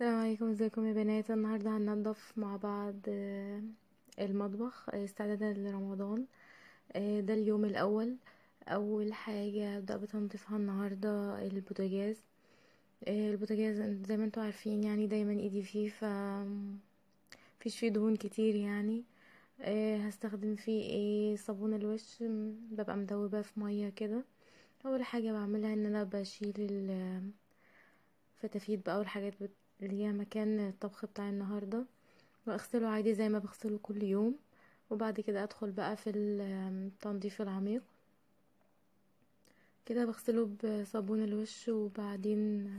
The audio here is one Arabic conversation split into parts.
السلام عليكم، ازيكم يا بنات؟ النهارده هننضف مع بعض المطبخ استعدادا لرمضان. ده اليوم الاول. اول حاجه ابدا بتنظيفها النهارده البوتاجاز. البوتاجاز زي ما انتوا عارفين، يعني دايما ايدي فيه فيش فيه دهون كتير يعني. هستخدم فيه صابون الوش، ببقى مدوباه في ميه كده. اول حاجه بعملها ان انا بشيل الفتافيت بقى والحاجات اللي هي مكان الطبخ بتاع النهارده، واغسله عادي زي ما بغسله كل يوم. وبعد كده ادخل بقى في التنظيف العميق. كده بغسله بصابون الوش، وبعدين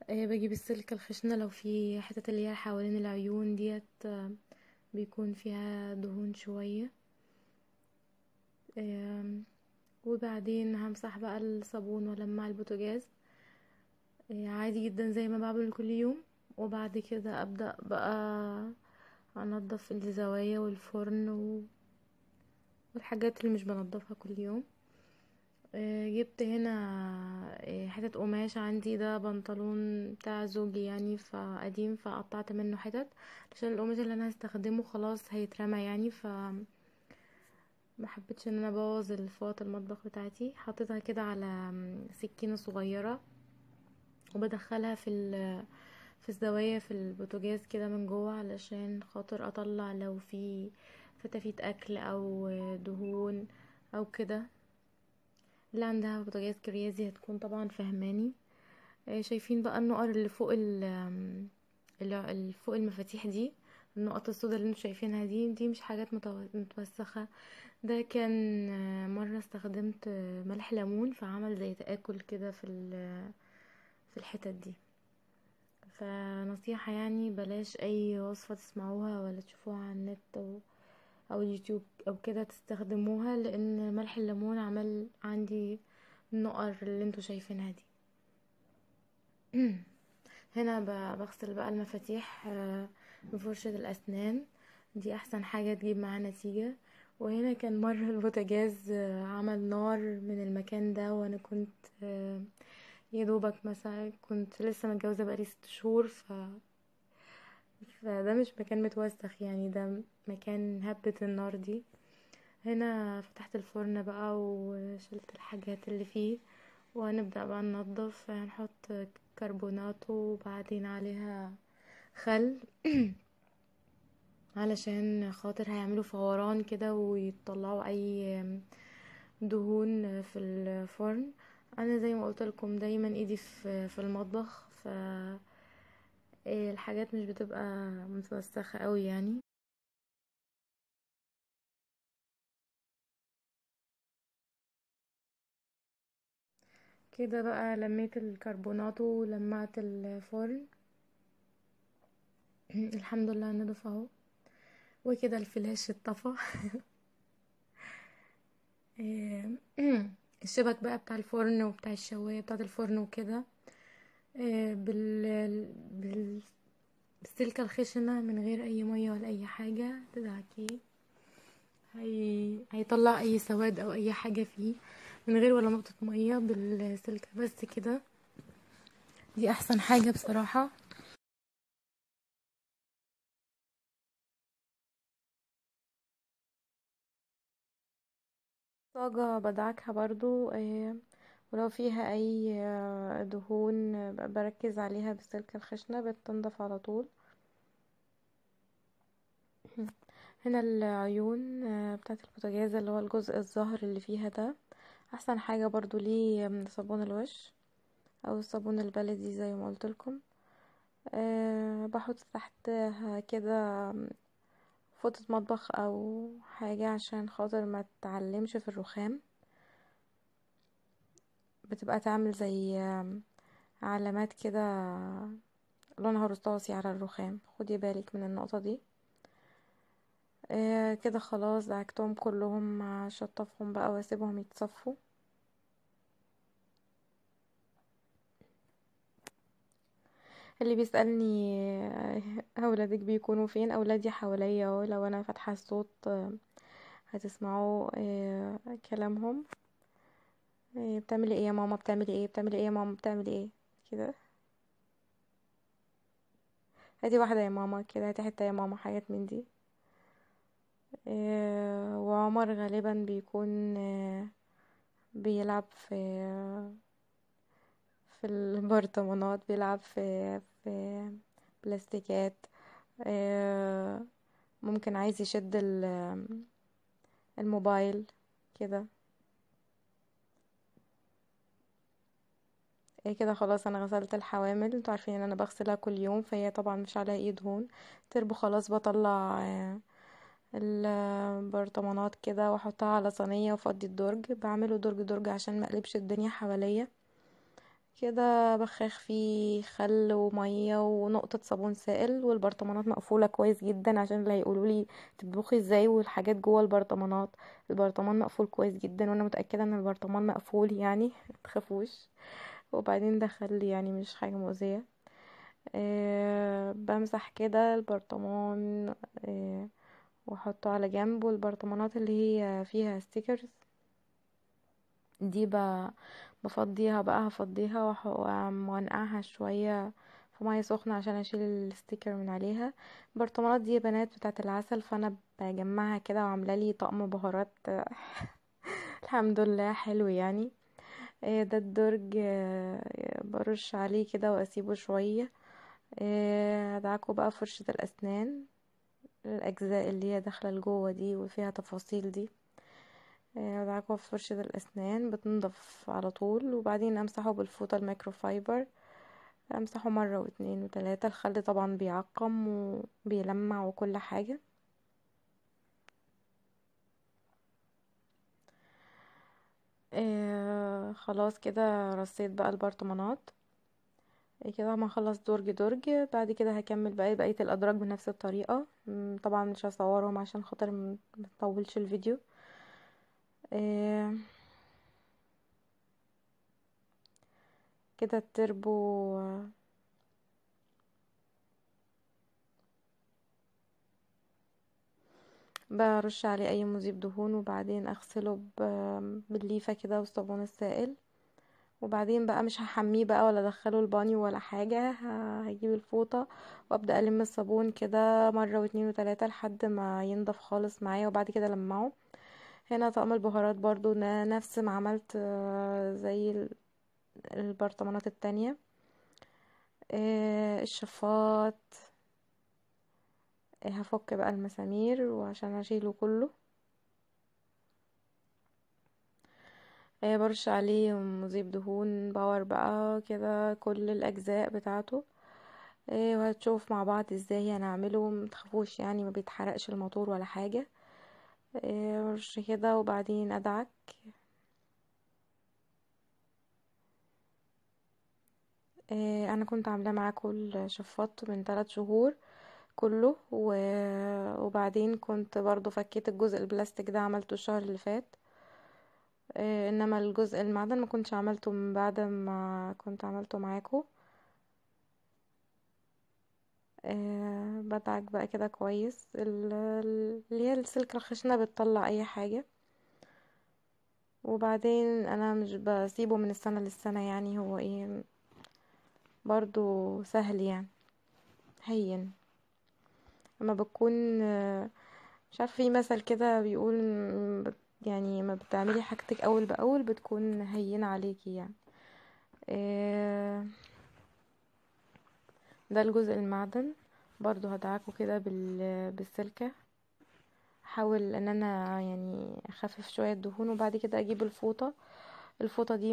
بجيب السلك الخشنة لو في حتت اللي هي حوالين العيون ديت بيكون فيها دهون شوية. آم، وبعدين همسح بقى الصابون ولمع البوتاجاز عادي جدا زي ما بعمل كل يوم. وبعد كده ابدأ بقى انضف الزوايا والفرن والحاجات اللي مش بنضفها كل يوم. جبت هنا حتت قماش عندي، ده بنطلون بتاع زوجي يعني فقديم، فقطعت منه حتت عشان القماش اللي انا هستخدمه خلاص هيترمى يعني. ما حبيتش ان انا ابوظ الفوط المطبخ بتاعتي. حطيتها كده على سكينة صغيرة، وبدخلها في الزوايا في البوتاجاز كده من جوه، علشان خاطر اطلع لو في فتافيت اكل او دهون او كده. اللي عندها بوتاجاز كريازي هتكون طبعا فهماني. شايفين بقى النقر اللي فوق اللي فوق المفاتيح دي، النقط السوداء اللي انتوا شايفينها دي مش حاجات متوسخة. ده كان مرة استخدمت ملح ليمون فعمل زي تآكل كده في الحتت دي. فنصيحة يعني بلاش اي وصفة تسمعوها ولا تشوفوها على النت او اليوتيوب او كده تستخدموها، لان ملح الليمون عمل عندي النقر اللي انتوا شايفينها دي. هنا بغسل بقى المفاتيح بفرشة الأسنان، دي أحسن حاجة تجيب معاه نتيجة. وهنا كان مرة البوتاجاز عمل نار من المكان ده، وأنا كنت يا دوبك مثلا كنت لسه متجوزة بقالي 6 شهور فده مش مكان متوسخ يعني، ده مكان هبة النار دي. هنا فتحت الفرن بقى وشلت الحاجات اللي فيه، وهنبدأ بقى ننضف. هنحط كربونات وبعدين عليها خل علشان خاطر هيعملوا فوران كده ويطلعوا اي دهون في الفرن. انا زي ما قلت لكم دايما ايدي في المطبخ، الحاجات مش بتبقى متوسخة قوي يعني. كده بقى لميت الكربونات ولمعت الفرن. الحمد لله نضف اهو. وكده الفلاش اتطفى. إيه، الشبك بقى بتاع الفرن وبتاع الشواية بتاعة الفرن وكده بالسلكة الخشنة من غير اي مية ولا اي حاجة تدعكيه، هيطلع اي سواد او اي حاجة فيه من غير ولا نقطة مية بالسلكة بس كده. دي احسن حاجة بصراحة. طاجة بدعكها برضو ولو فيها اي دهون بركز عليها بالسلكة الخشنة بتنضف على طول. هنا العيون بتاعت البوتاجاز اللي هو الجزء الظهر اللي فيها ده، احسن حاجة برضو ليه صابون الوش او الصابون البلدي زي ما قلت لكم. بحط تحتها كده فوطة مطبخ او حاجة عشان خاطر ما تتعلمش في الرخام، بتبقى تعمل زي علامات كده لونها رصاصي على الرخام، خدي بالك من النقطة دي. كده خلاص دعكتهم كلهم، شطفهم بقى واسيبهم يتصفوا. اللي بيسألني اولادك بيكونوا فين؟ اولادي حواليا اهو، لو انا فاتحه الصوت هتسمعوا كلامهم. بتعملي ايه يا ماما؟ بتعملي ايه؟ بتعملي ايه يا ماما؟ بتعملي ايه كده؟ هاتي واحدة يا ماما كده، هاتي حتة يا ماما، حاجات من دي. وعمر غالبا بيكون بيلعب في البرطمانات، بيلعب في بلاستيكات. آه، ممكن عايز يشد الموبايل كده. ايه كده خلاص، انا غسلت الحوامل، انتوا عارفين ان انا بغسلها كل يوم، فهي طبعا مش عليها اي دهون. تربو خلاص، بطلع البرطمانات كده واحطها على صينية وافضي الدرج، بعمله درج درج عشان مقلبش الدنيا حواليا كده. بخاخ فيه خل ومية ونقطة صابون سائل، والبرطمانات مقفولة كويس جدا عشان اللي هيقولولي تطبخي ازاي والحاجات جوه البرطمانات. البرطمان مقفول كويس جدا، وانا متأكدة ان البرطمان مقفول يعني متخافوش. وبعدين ده خل يعني مش حاجة مؤذية. بمسح كده البرطمان واحطه على جنب. والبرطمانات اللي هي فيها ستيكرز دي بفضيها بقى، هفضيها وانقعها شوية في مية سخنة عشان اشيل الستيكر من عليها. البرطمانات دي يا بنات بتاعت العسل، فانا بجمعها كده وعامله لي طقم بهارات الحمد لله حلو يعني. ده الدرج برش عليه كده واسيبه شوية. ادعكه بقى فرشة الاسنان، الاجزاء اللي هي داخله لجوه دي وفيها تفاصيل دي. ادعكه في فرشة الاسنان بتنضف على طول، وبعدين امسحه بالفوطة الميكروفايبر. امسحه مرة واتنين وتلاتة. الخل طبعا بيعقم وبيلمع وكل حاجة. خلاص كده رصيت بقى البرطمانات. كده ما خلص درج درج، بعد كده هكمل بقى بقية الادراج بنفس الطريقة. طبعا مش هصورهم عشان خاطر مطولش الفيديو. آه كده التربو برش عليه اي مذيب دهون، وبعدين اغسله بالليفة كده والصابون السائل. وبعدين بقى مش هحميه بقى ولا ادخله البانيو ولا حاجة. هجيب الفوطة وابدأ الم الصابون كده مرة واتنين وتلاتة لحد ما ينضف خالص معايا، وبعد كده لمعه. هنا طقم البهارات برضو نفس ما عملت زي البرطمانات التانية. الشفاط هفك بقى المسامير وعشان اشيله كله. برش عليه مذيب دهون باور بقى كده كل الاجزاء بتاعته. وهتشوف مع بعض ازاي هنعمله، متخافوش يعني ما بيتحرقش الموتور ولا حاجة. رش كده وبعدين ادعك. انا كنت عاملاه معاكم الشفاط من 3 شهور كله وبعدين كنت برضو فكيت الجزء البلاستيك ده، عملته الشهر اللي فات. انما الجزء المعدن ما كنتش عملته من بعد ما كنت عملته معاكم. بدعك بقى كده كويس. اللي هي السلك الخشنة بتطلع اي حاجة. وبعدين انا مش بسيبه من السنة للسنة، يعني هو ايه برضو سهل يعني، هين. اما بتكون مش عارفه، في مثل كده بيقول يعني ما بتعملي حاجتك اول باول بتكون هينة عليكي يعني. آه، ده الجزء المعدن برضو هدعكه كده بالسلكة. احاول ان انا يعني اخفف شوية الدهون، وبعد كده اجيب الفوطة. الفوطة دي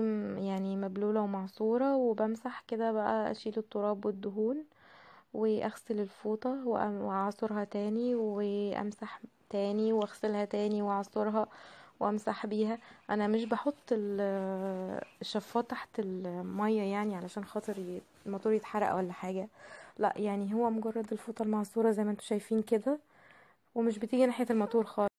يعني مبلولة ومعصورة، وبمسح كده بقى اشيل التراب والدهون، واغسل الفوطة واعصرها تاني وامسح تاني واغسلها تاني واعصرها وامسح بيها. انا مش بحط الشفاط تحت المية يعني علشان خاطر الموتور يتحرق ولا حاجة، لا يعني هو مجرد الفوطة المعصورة زي ما انتوا شايفين كده، ومش بتيجي ناحية الموتور خالص.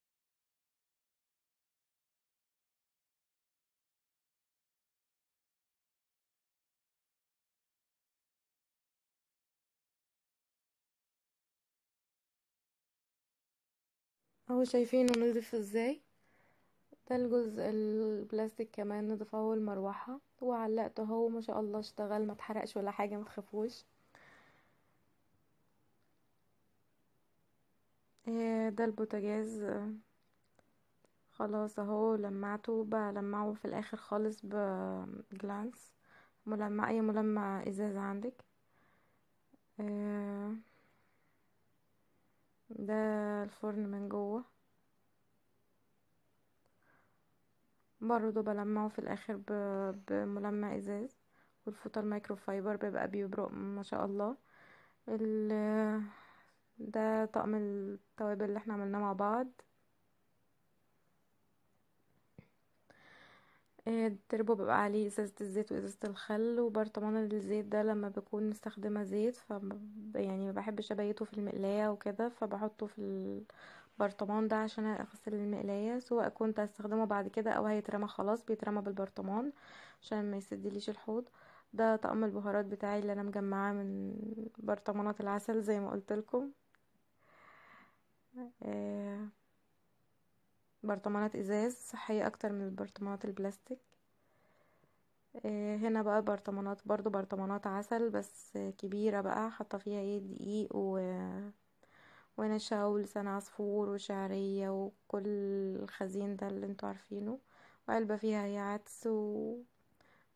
اهو شايفينه نضيف ازاي. ده الجزء البلاستيك كمان نضيف اهو، المروحة وعلقته اهو ما شاء الله اشتغل، ما اتحرقش ولا حاجة، ما تخافوش. ده البوتاجاز. خلاص اهو لمعته، بلمعه في الاخر خالص بجلانس، ملمع، اي ملمع ازاز عندك. آه، ده الفرن من جوه برضو بلمعه في الاخر بملمع ازاز، والفوطة المايكرو فايبر بيبقى بيبرق ما شاء الله. ده طقم التوابل اللي احنا عملناه مع بعض. التربو بيبقى عليه ازازة الزيت وازازة الخل، وبرطمان الزيت ده لما بكون مستخدمة زيت يعني ما بحبش ابيته في المقلاية وكده، فبحطه في البرطمان ده عشان اغسل المقلاية، سواء كنت هستخدمه بعد كده او هيترمى، خلاص بيترمى بالبرطمان عشان ما يسدليش الحوض. ده طقم البهارات بتاعي اللي انا مجمعاه من برطمانات العسل زي ما قلت لكم. برطمانات ازاز صحية اكتر من البرطمانات البلاستيك. هنا بقى برطمانات، برضو برطمانات عسل بس كبيرة بقى، حاطة فيها ايه دقيق ونشا ولسان عصفور وشعرية وكل الخزين ده اللي انتوا عارفينه. وعلبة فيها هي عدس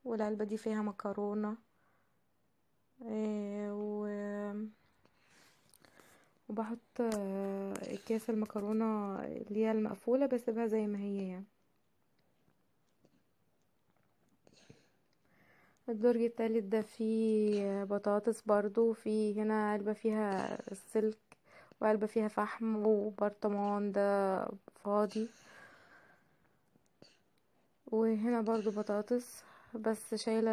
والعلبة دي فيها مكرونة. آه، و... وبحط اكياس المكرونة اللي هي المقفولة بسيبها زي ما هي يعني. الدرج التالت ده فيه بطاطس برضو، في هنا علبة فيها السلك، وعلبة فيها فحم، وبرطمان ده فاضي. وهنا برضو بطاطس، بس شايلة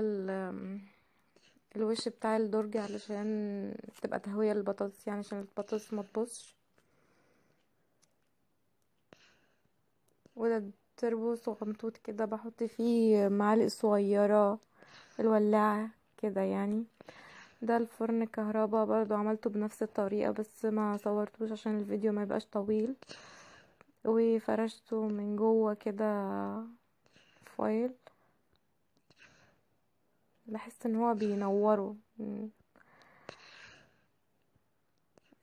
الوش بتاع الدرج علشان تبقى تهوية للبطاطس، يعني عشان البطاطس ما تبصش. وده تربو صغنطوط كده بحط فيه معالق صغيرة، الولاعة كده يعني. ده الفرن كهربا برضو عملته بنفس الطريقة، بس ما صورتوش عشان الفيديو ما يبقاش طويل. وفرشته من جوه كده فويل، بحس ان هو بينوره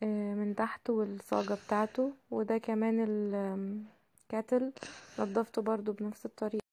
من تحت، والصاجة بتاعته. وده كمان الكاتل نضفته برضو بنفس الطريقة.